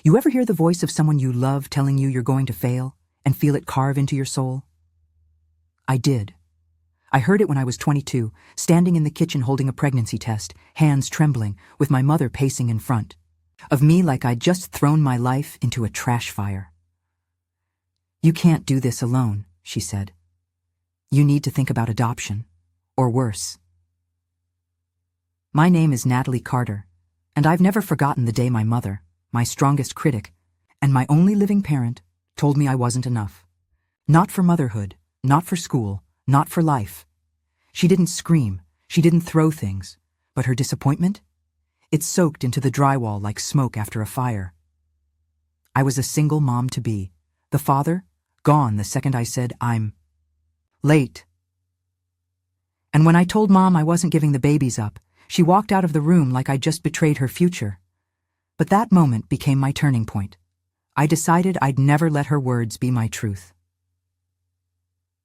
You ever hear the voice of someone you love telling you you're going to fail and feel it carve into your soul? I did. I heard it when I was 22, standing in the kitchen holding a pregnancy test, hands trembling, with my mother pacing in front of me like I'd just thrown my life into a trash fire. "You can't do this alone," she said. "You need to think about adoption, or worse." My name is Natalie Carter, and I've never forgotten the day my mother, my strongest critic, and my only living parent, told me I wasn't enough. Not for motherhood, not for school, not for life. She didn't scream, she didn't throw things, but her disappointment? It soaked into the drywall like smoke after a fire. I was a single mom-to-be. The father, gone the second I said, "I'm late." And when I told Mom I wasn't giving the babies up, she walked out of the room like I'd just betrayed her future. But that moment became my turning point. I decided I'd never let her words be my truth.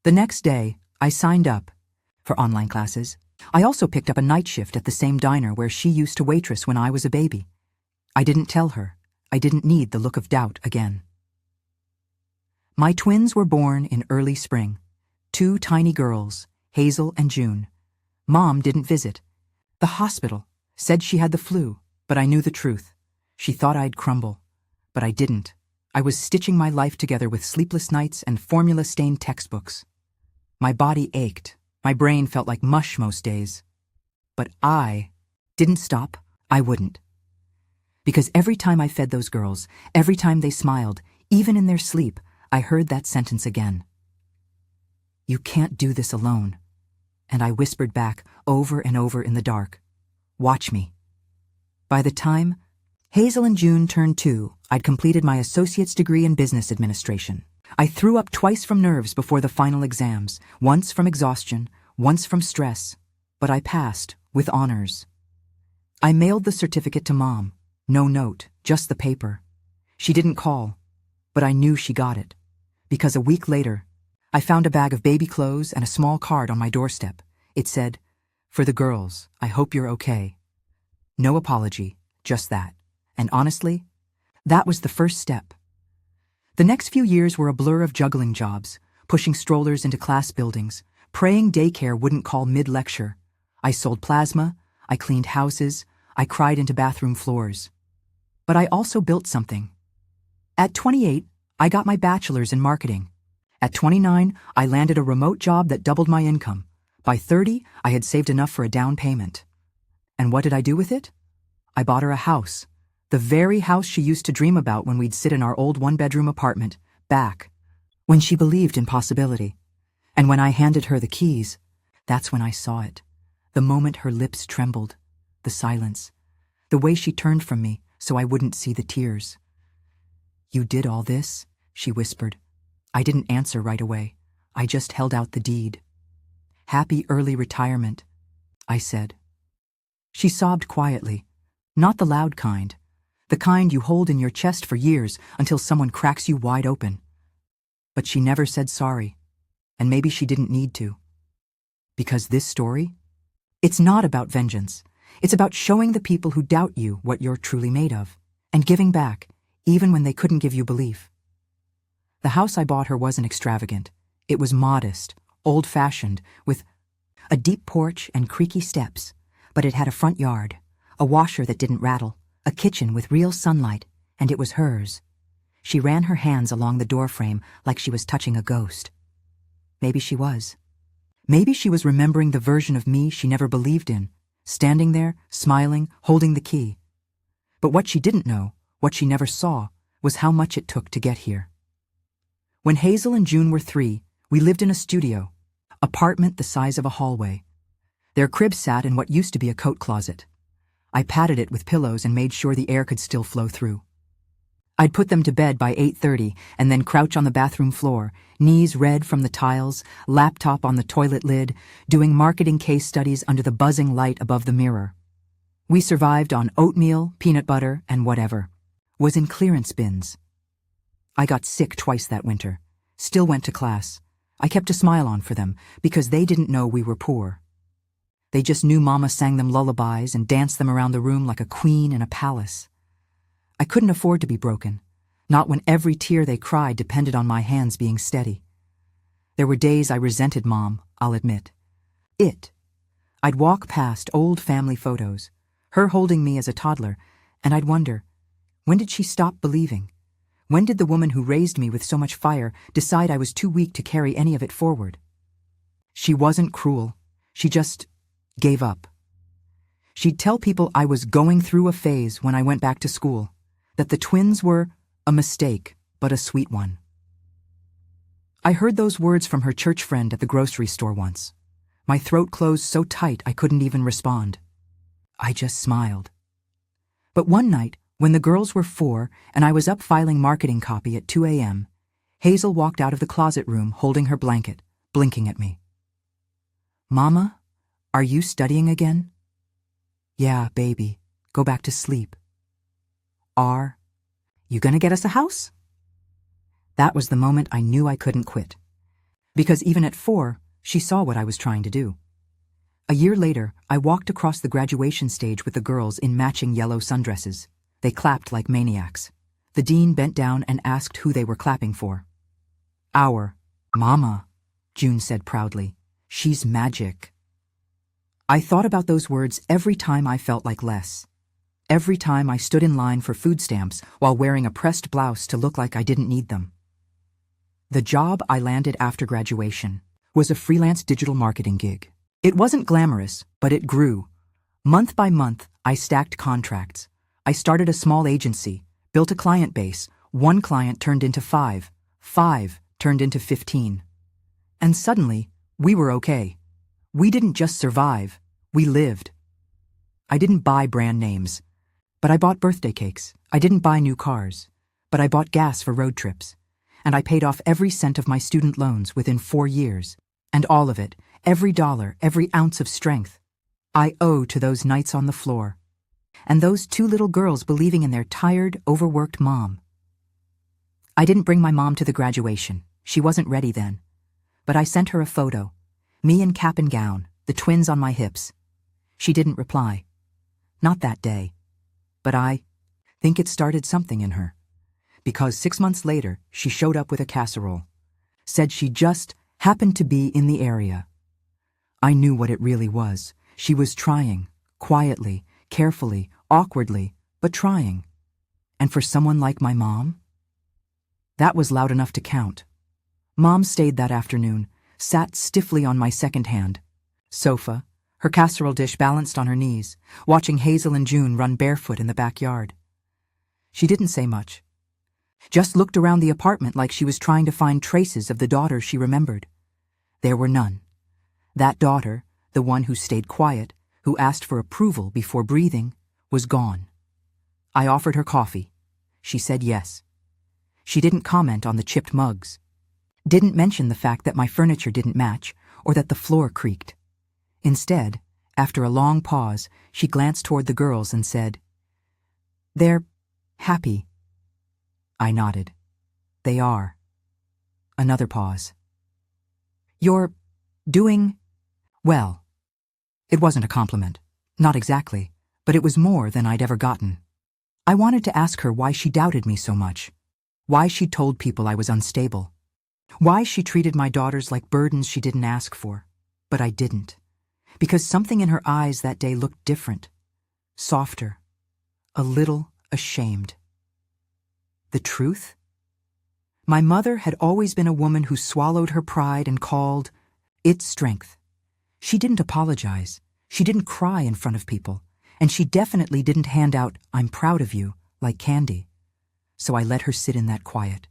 The next day, I signed up for online classes. I also picked up a night shift at the same diner where she used to waitress when I was a baby. I didn't tell her. I didn't need the look of doubt again. My twins were born in early spring. 2 tiny girls, Hazel and June. Mom didn't visit. The hospital said she had the flu, but I knew the truth. She thought I'd crumble, but I didn't. I was stitching my life together with sleepless nights and formula-stained textbooks. My body ached. My brain felt like mush most days. But I didn't stop. I wouldn't. Because every time I fed those girls, every time they smiled, even in their sleep, I heard that sentence again. "You can't do this alone." And I whispered back over and over in the dark, "Watch me." By the time Hazel and June turned 2, I'd completed my associate's degree in business administration. I threw up twice from nerves before the final exams, once from exhaustion, once from stress, but I passed with honors. I mailed the certificate to Mom. No note, just the paper. She didn't call, but I knew she got it, because a week later, I found a bag of baby clothes and a small card on my doorstep. It said, "For the girls, I hope you're okay." No apology, just that. And honestly, that was the first step. The next few years were a blur of juggling jobs, pushing strollers into class buildings, praying daycare wouldn't call mid-lecture. I sold plasma, I cleaned houses, I cried into bathroom floors. But I also built something. At 28, I got my bachelor's in marketing. At 29, I landed a remote job that doubled my income. By 30, I had saved enough for a down payment. And what did I do with it? I bought her a house. The very house she used to dream about when we'd sit in our old 1-bedroom apartment, back when she believed in possibility. And when I handed her the keys, that's when I saw it. The moment her lips trembled, the silence, the way she turned from me so I wouldn't see the tears. "You did all this?" she whispered. I didn't answer right away. I just held out the deed. "Happy early retirement," I said. She sobbed quietly, not the loud kind, the kind you hold in your chest for years until someone cracks you wide open. But she never said sorry, and maybe she didn't need to. Because this story, it's not about vengeance. It's about showing the people who doubt you what you're truly made of, and giving back, even when they couldn't give you belief. The house I bought her wasn't extravagant. It was modest, old-fashioned, with a deep porch and creaky steps, but it had a front yard, a washer that didn't rattle, a kitchen with real sunlight, and it was hers. She ran her hands along the doorframe like she was touching a ghost. Maybe she was. Maybe she was remembering the version of me she never believed in, standing there, smiling, holding the key. But what she didn't know, what she never saw, was how much it took to get here. When Hazel and June were 3, we lived in a studio, apartment the size of a hallway. Their crib sat in what used to be a coat closet. I padded it with pillows and made sure the air could still flow through. I'd put them to bed by 8:30 and then crouch on the bathroom floor, knees red from the tiles, laptop on the toilet lid, doing marketing case studies under the buzzing light above the mirror. We survived on oatmeal, peanut butter, and whatever was in clearance bins. I got sick twice that winter, still went to class. I kept a smile on for them because they didn't know we were poor. They just knew Mama sang them lullabies and danced them around the room like a queen in a palace. I couldn't afford to be broken, not when every tear they cried depended on my hands being steady. There were days I resented Mom, I'll admit. I'd walk past old family photos, her holding me as a toddler, and I'd wonder, when did she stop believing? When did the woman who raised me with so much fire decide I was too weak to carry any of it forward? She wasn't cruel. She just gave up. She'd tell people I was going through a phase when I went back to school, that the twins were a mistake, but a sweet one. I heard those words from her church friend at the grocery store once. My throat closed so tight I couldn't even respond. I just smiled. But one night, when the girls were 4 and I was up filing marketing copy at 2 a.m., Hazel walked out of the closet room holding her blanket, blinking at me. "Mama, are you studying again?" "Yeah, baby. Go back to sleep." "Are you gonna get us a house?" That was the moment I knew I couldn't quit. Because even at 4, she saw what I was trying to do. A year later, I walked across the graduation stage with the girls in matching yellow sundresses. They clapped like maniacs. The dean bent down and asked who they were clapping for. "Our Mama," June said proudly. "She's magic." I thought about those words every time I felt like less. Every time I stood in line for food stamps while wearing a pressed blouse to look like I didn't need them. The job I landed after graduation was a freelance digital marketing gig. It wasn't glamorous, but it grew. Month by month, I stacked contracts. I started a small agency, built a client base. 1 client turned into 5. 5 turned into 15. And suddenly, we were okay. We didn't just survive, we lived. I didn't buy brand names, but I bought birthday cakes. I didn't buy new cars, but I bought gas for road trips. And I paid off every cent of my student loans within 4 years. And all of it, every dollar, every ounce of strength, I owe to those nights on the floor. And those 2 little girls believing in their tired, overworked mom. I didn't bring my mom to the graduation. She wasn't ready then. But I sent her a photo. Me in cap and gown, the twins on my hips. She didn't reply. Not that day. But I think it started something in her. Because 6 months later, she showed up with a casserole. Said she just happened to be in the area. I knew what it really was. She was trying, quietly, carefully, awkwardly, but trying. And for someone like my mom? That was loud enough to count. Mom stayed that afternoon, sat stiffly on my second hand. Sofa, her casserole dish balanced on her knees, watching Hazel and June run barefoot in the backyard. She didn't say much. Just looked around the apartment like she was trying to find traces of the daughter she remembered. There were none. That daughter, the one who stayed quiet, who asked for approval before breathing, was gone. I offered her coffee. She said yes. She didn't comment on the chipped mugs. Didn't mention the fact that my furniture didn't match or that the floor creaked. Instead, after a long pause, she glanced toward the girls and said, "They're happy." I nodded. "They are." Another pause. "You're doing well." It wasn't a compliment. Not exactly. But it was more than I'd ever gotten. I wanted to ask her why she doubted me so much. Why she told people I was unstable. Why she treated my daughters like burdens she didn't ask for. But I didn't. Because something in her eyes that day looked different. Softer. A little ashamed. The truth? My mother had always been a woman who swallowed her pride and called it strength. She didn't apologize. She didn't cry in front of people. And she definitely didn't hand out "I'm proud of you" like candy. So I let her sit in that quiet.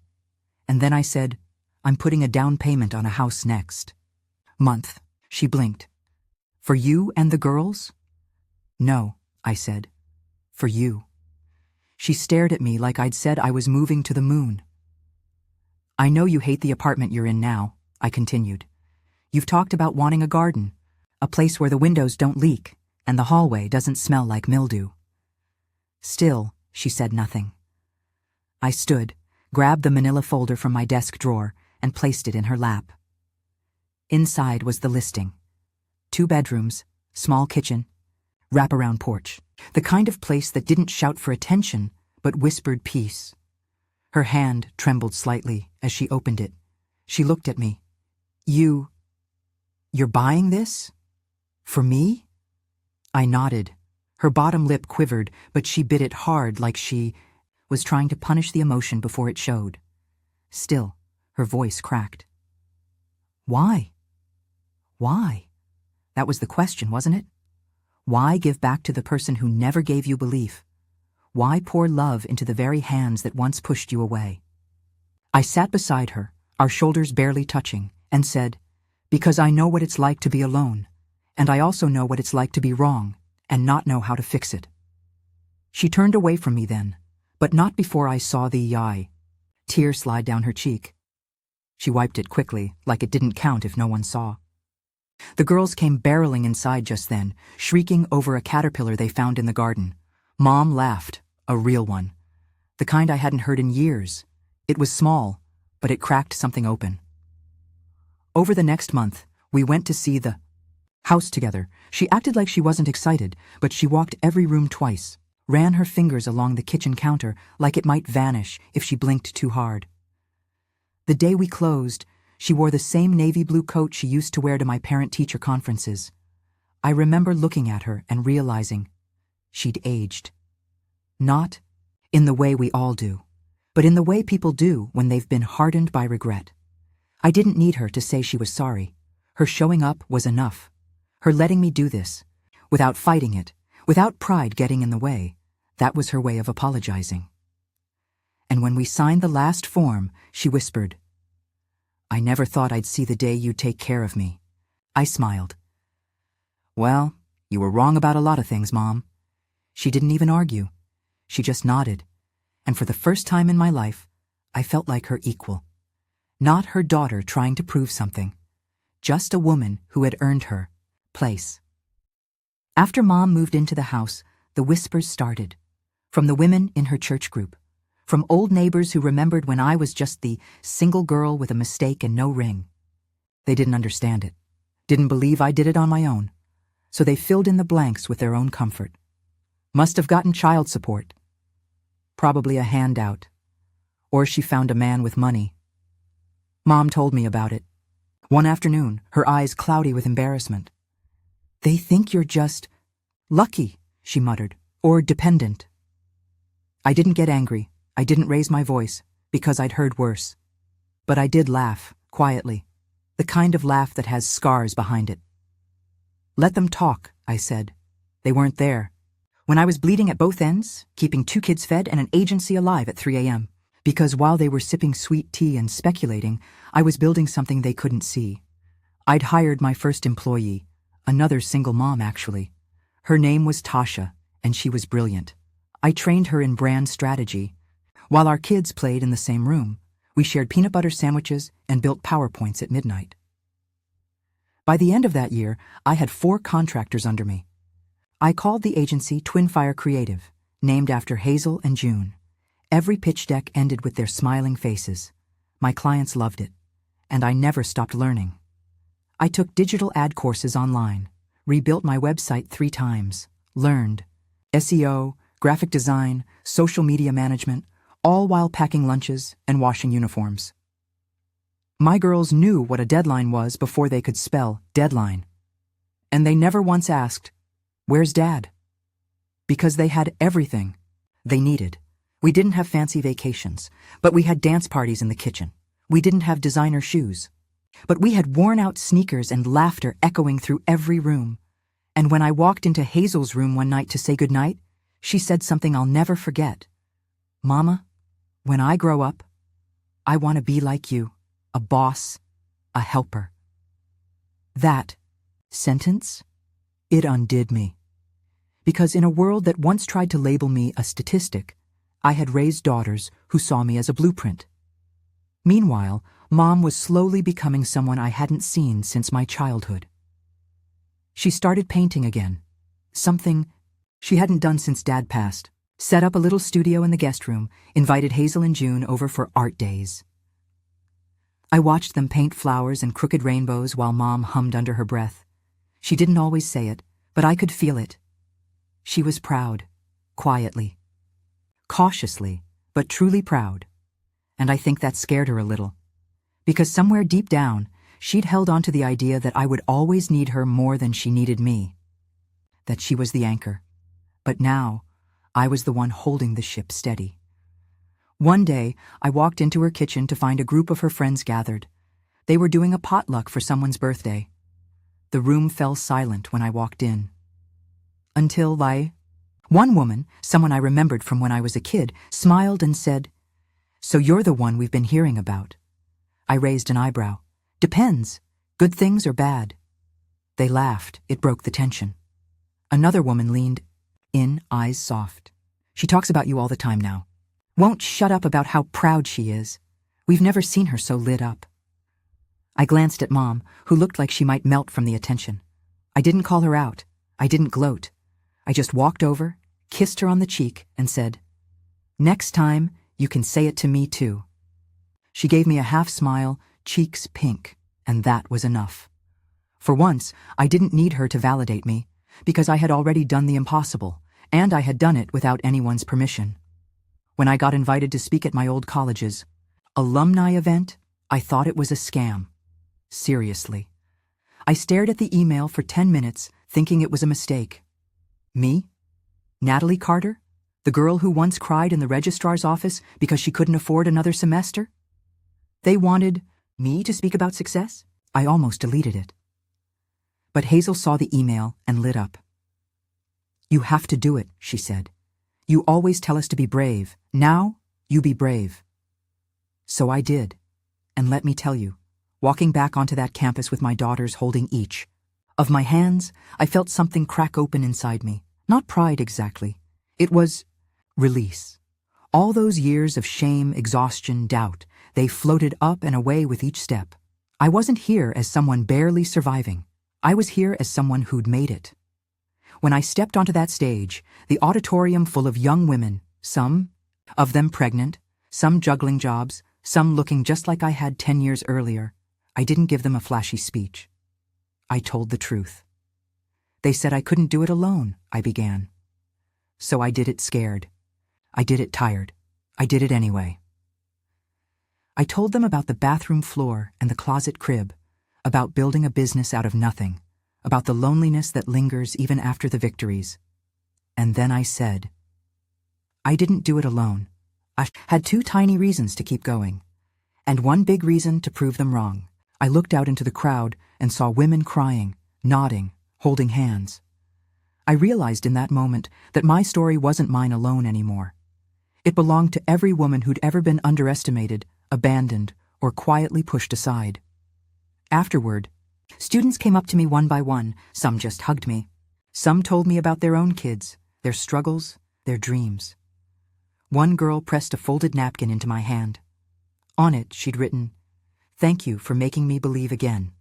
And then I said, "I'm putting a down payment on a house next month." She blinked. "For you and the girls?" "No," I said. "For you." She stared at me like I'd said I was moving to the moon. "I know you hate the apartment you're in now," I continued. "You've talked about wanting a garden, a place where the windows don't leak and the hallway doesn't smell like mildew." Still, she said nothing. I stood, grabbed the manila folder from my desk drawer, and placed it in her lap. Inside was the listing. 2 bedrooms, small kitchen, wraparound porch. The kind of place that didn't shout for attention, but whispered peace. Her hand trembled slightly as she opened it. She looked at me. You're buying this? For me? I nodded. Her bottom lip quivered, but she bit it hard like she was trying to punish the emotion before it showed. Still, her voice cracked. Why? Why? That was the question, wasn't it? Why give back to the person who never gave you belief? Why pour love into the very hands that once pushed you away? I sat beside her, our shoulders barely touching, and said, because I know what it's like to be alone, and I also know what it's like to be wrong and not know how to fix it. She turned away from me then, but not before I saw the eye. Tear slide down her cheek. She wiped it quickly, like it didn't count if no one saw. The girls came barreling inside just then, shrieking over a caterpillar they found in the garden. Mom laughed, a real one. The kind I hadn't heard in years. It was small, but it cracked something open. Over the next month, we went to see the house together. She acted like she wasn't excited, but she walked every room twice, ran her fingers along the kitchen counter like it might vanish if she blinked too hard. The day we closed, she wore the same navy blue coat she used to wear to my parent-teacher conferences. I remember looking at her and realizing she'd aged. Not in the way we all do, but in the way people do when they've been hardened by regret. I didn't need her to say she was sorry. Her showing up was enough. Her letting me do this, without fighting it, without pride getting in the way, that was her way of apologizing. And when we signed the last form, she whispered, I never thought I'd see the day you'd take care of me. I smiled. Well, you were wrong about a lot of things, Mom. She didn't even argue. She just nodded. And for the first time in my life, I felt like her equal. Not her daughter trying to prove something. Just a woman who had earned her place. After Mom moved into the house, the whispers started. From the women in her church group. From old neighbors who remembered when I was just the single girl with a mistake and no ring. They didn't understand it. Didn't believe I did it on my own. So they filled in the blanks with their own comfort. Must have gotten child support. Probably a handout. Or she found a man with money. Mom told me about it. One afternoon, her eyes cloudy with embarrassment. They think you're just lucky, she muttered, or dependent. I didn't get angry. I didn't raise my voice, because I'd heard worse. But I did laugh, quietly, the kind of laugh that has scars behind it. Let them talk, I said. They weren't there. When I was bleeding at both ends, keeping 2 kids fed and an agency alive at 3 a.m., because while they were sipping sweet tea and speculating, I was building something they couldn't see. I'd hired my first employee, another single mom actually. Her name was Tasha, and she was brilliant. I trained her in brand strategy. While our kids played in the same room, we shared peanut butter sandwiches and built PowerPoints at midnight. By the end of that year, I had 4 contractors under me. I called the agency Twin Fire Creative, named after Hazel and June. Every pitch deck ended with their smiling faces. My clients loved it, and I never stopped learning. I took digital ad courses online, rebuilt my website 3 times, learned SEO, graphic design, social media management, all while packing lunches and washing uniforms. My girls knew what a deadline was before they could spell deadline. And they never once asked, "Where's Dad?" Because they had everything they needed. We didn't have fancy vacations, but we had dance parties in the kitchen. We didn't have designer shoes, but we had worn-out sneakers and laughter echoing through every room. And when I walked into Hazel's room one night to say goodnight, she said something I'll never forget. "Mama, when I grow up, I want to be like you, a boss, a helper." That sentence, it undid me. Because in a world that once tried to label me a statistic, I had raised daughters who saw me as a blueprint. Meanwhile, Mom was slowly becoming someone I hadn't seen since my childhood. She started painting again, something she hadn't done since Dad passed. Set up a little studio in the guest room, invited Hazel and June over for art days. I watched them paint flowers and crooked rainbows while Mom hummed under her breath. She didn't always say it, but I could feel it. She was proud, quietly. cautiously, but truly proud. And I think that scared her a little. Because somewhere deep down, she'd held on to the idea that I would always need her more than she needed me. That she was the anchor. But now, I was the one holding the ship steady. One day, I walked into her kitchen to find a group of her friends gathered. They were doing a potluck for someone's birthday. The room fell silent when I walked in. Until one woman, someone I remembered from when I was a kid, smiled and said, "So you're the one we've been hearing about." I raised an eyebrow. "Depends. Good things or bad?" They laughed. It broke the tension. Another woman leaned in, eyes soft. "She talks about you all the time now. Won't shut up about how proud she is. We've never seen her so lit up." I glanced at Mom, who looked like she might melt from the attention. I didn't call her out. I didn't gloat. I just walked over, kissed her on the cheek, and said, "Next time, you can say it to me too." She gave me a half smile, cheeks pink, and that was enough. For once, I didn't need her to validate me, because I had already done the impossible, and I had done it without anyone's permission. When I got invited to speak at my old college's alumni event, I thought it was a scam. Seriously. I stared at the email for 10 minutes, thinking it was a mistake. Me? Natalie Carter? The girl who once cried in the registrar's office because she couldn't afford another semester? They wanted me to speak about success? I almost deleted it. But Hazel saw the email and lit up. "You have to do it," she said. "You always tell us to be brave. Now, you be brave." So I did. And let me tell you, walking back onto that campus with my daughters holding each of my hands, I felt something crack open inside me. Not pride exactly. It was release. All those years of shame, exhaustion, doubt, they floated up and away with each step. I wasn't here as someone barely surviving. I was here as someone who'd made it. When I stepped onto that stage, the auditorium full of young women, some of them pregnant, some juggling jobs, some looking just like I had 10 years earlier, I didn't give them a flashy speech. I told the truth. They said I couldn't do it alone, I began. So I did it scared. I did it tired. I did it anyway. I told them about the bathroom floor and the closet crib, about building a business out of nothing, about the loneliness that lingers even after the victories. And then I said, I didn't do it alone. I had 2 tiny reasons to keep going, and 1 big reason to prove them wrong. I looked out into the crowd and saw women crying, nodding, holding hands. I realized in that moment that my story wasn't mine alone anymore. It belonged to every woman who'd ever been underestimated, abandoned, or quietly pushed aside. Afterward, students came up to me one by one. Some just hugged me. Some told me about their own kids, their struggles, their dreams. One girl pressed a folded napkin into my hand. On it, she'd written, "Thank you for making me believe again."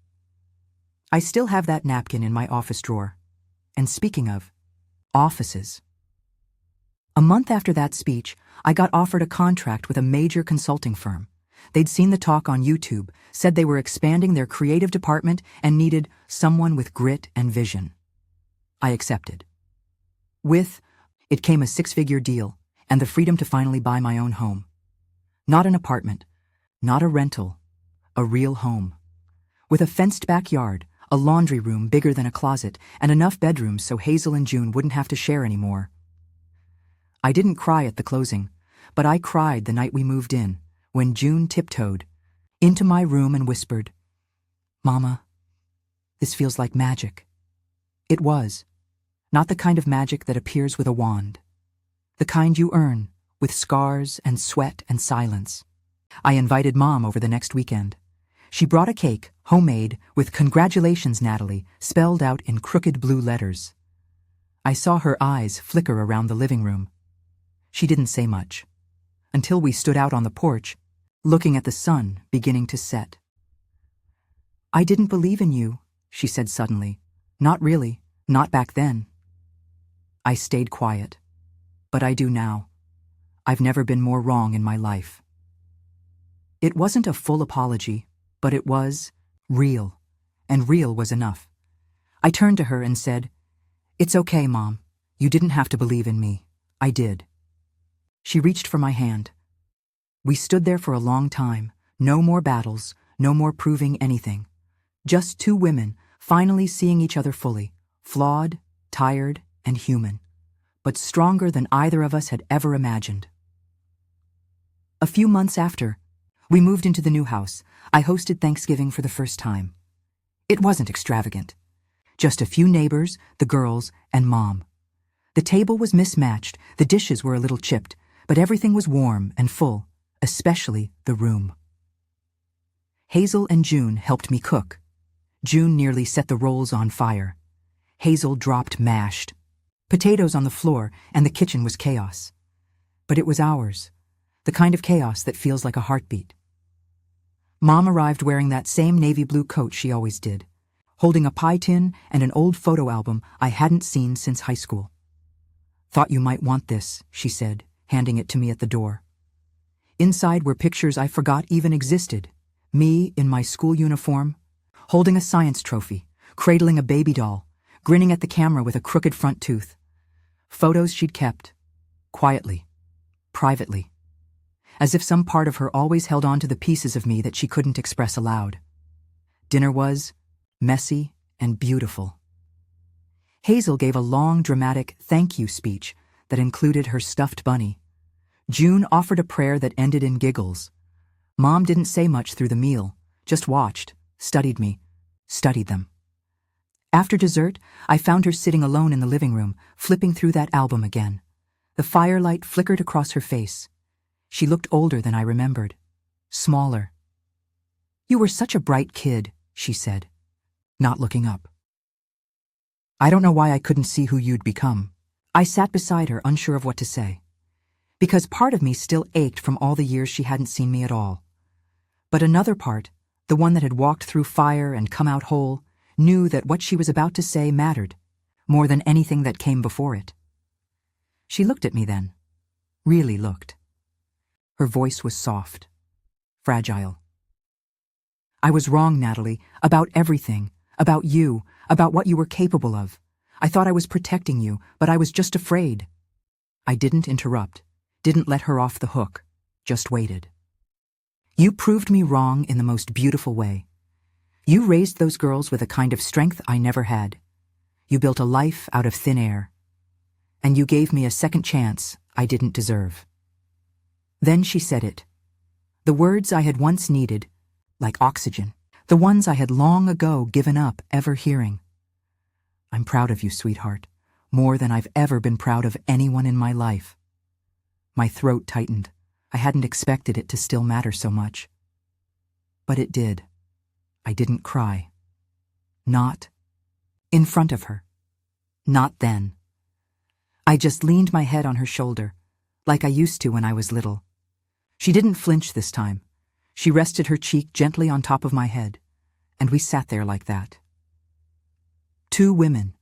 I still have that napkin in my office drawer. And speaking of offices, a month after that speech, I got offered a contract with a major consulting firm. They'd seen the talk on YouTube, said they were expanding their creative department and needed someone with grit and vision. I accepted. With it came a 6-figure deal and the freedom to finally buy my own home. Not an apartment, not a rental, a real home. With a fenced backyard, a laundry room bigger than a closet, and enough bedrooms so Hazel and June wouldn't have to share anymore. I didn't cry at the closing, but I cried the night we moved in, when June tiptoed into my room and whispered, "Mama, this feels like magic." It was. Not the kind of magic that appears with a wand. The kind you earn, with scars and sweat and silence. I invited Mom over the next weekend. She brought a cake, homemade, with "Congratulations, Natalie," spelled out in crooked blue letters. I saw her eyes flicker around the living room. She didn't say much, until we stood out on the porch, looking at the sun beginning to set. "I didn't believe in you," she said suddenly. "Not really, not back then." I stayed quiet, but I do now. I've never been more wrong in my life. It wasn't a full apology, but it was real, and real was enough. I turned to her and said, "It's okay, Mom. You didn't have to believe in me. I did." She reached for my hand. We stood there for a long time. No more battles, no more proving anything. Just two women, finally seeing each other fully, flawed, tired, and human, but stronger than either of us had ever imagined. A few months after, we moved into the new house. I hosted Thanksgiving for the first time. It wasn't extravagant. Just a few neighbors, the girls, and Mom. The table was mismatched, the dishes were a little chipped, but everything was warm and full, especially the room. Hazel and June helped me cook. June nearly set the rolls on fire. Hazel dropped mashed potatoes on the floor, and the kitchen was chaos. But it was ours, the kind of chaos that feels like a heartbeat. Mom arrived wearing that same navy blue coat she always did, holding a pie tin and an old photo album I hadn't seen since high school. "Thought you might want this," she said, handing it to me at the door. Inside were pictures I forgot even existed. Me in my school uniform, holding a science trophy, cradling a baby doll, grinning at the camera with a crooked front tooth. Photos she'd kept, quietly, privately, as if some part of her always held on to the pieces of me that she couldn't express aloud. Dinner was messy and beautiful. Hazel gave a long, dramatic thank you speech that included her stuffed bunny. June offered a prayer that ended in giggles. Mom didn't say much through the meal, just watched, studied me, studied them. After dessert, I found her sitting alone in the living room, flipping through that album again. The firelight flickered across her face. She looked older than I remembered, smaller. "You were such a bright kid," she said, not looking up. "I don't know why I couldn't see who you'd become." I sat beside her, unsure of what to say, because part of me still ached from all the years she hadn't seen me at all. But another part, the one that had walked through fire and come out whole, knew that what she was about to say mattered, more than anything that came before it. She looked at me then, really looked. Her voice was soft, fragile. "I was wrong, Natalie, about everything, about you, about what you were capable of. I thought I was protecting you, but I was just afraid." I didn't interrupt, didn't let her off the hook, just waited. "You proved me wrong in the most beautiful way. You raised those girls with a kind of strength I never had. You built a life out of thin air. And you gave me a second chance I didn't deserve." Then she said it. The words I had once needed, like oxygen. The ones I had long ago given up ever hearing. "I'm proud of you, sweetheart, more than I've ever been proud of anyone in my life." My throat tightened. I hadn't expected it to still matter so much. But it did. I didn't cry. Not in front of her. Not then. I just leaned my head on her shoulder, like I used to when I was little. She didn't flinch this time. She rested her cheek gently on top of my head, and we sat there like that. Two women,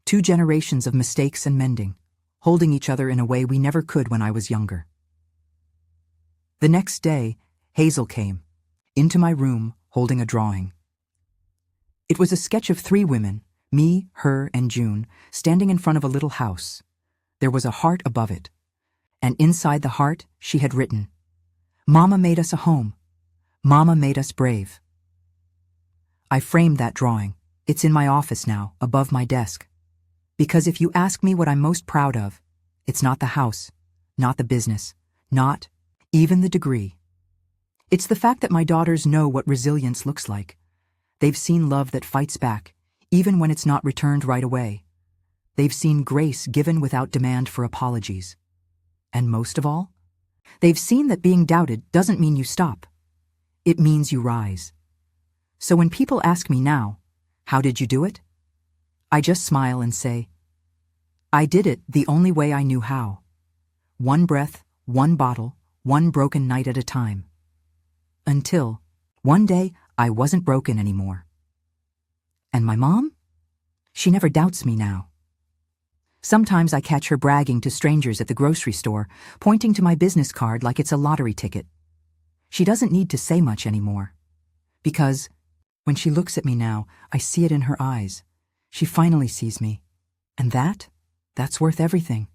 2 generations of mistakes and mending, holding each other in a way we never could when I was younger. The next day, Hazel came, into my room, holding a drawing. It was a sketch of 3 women, me, her, and June, standing in front of a little house. There was a heart above it, and inside the heart she had written, "Mama made us a home. Mama made us brave." I framed that drawing. It's in my office now, above my desk. Because if you ask me what I'm most proud of, it's not the house, not the business, not even the degree. It's the fact that my daughters know what resilience looks like. They've seen love that fights back, even when it's not returned right away. They've seen grace given without demand for apologies. And most of all, they've seen that being doubted doesn't mean you stop. It means you rise. So when people ask me now, "How did you do it?" I just smile and say, "I did it the only way I knew how. One breath, one bottle, one broken night at a time. Until, one day, I wasn't broken anymore." And my mom? She never doubts me now. Sometimes I catch her bragging to strangers at the grocery store, pointing to my business card like it's a lottery ticket. She doesn't need to say much anymore. Because, when she looks at me now, I see it in her eyes. She finally sees me. And that's worth everything.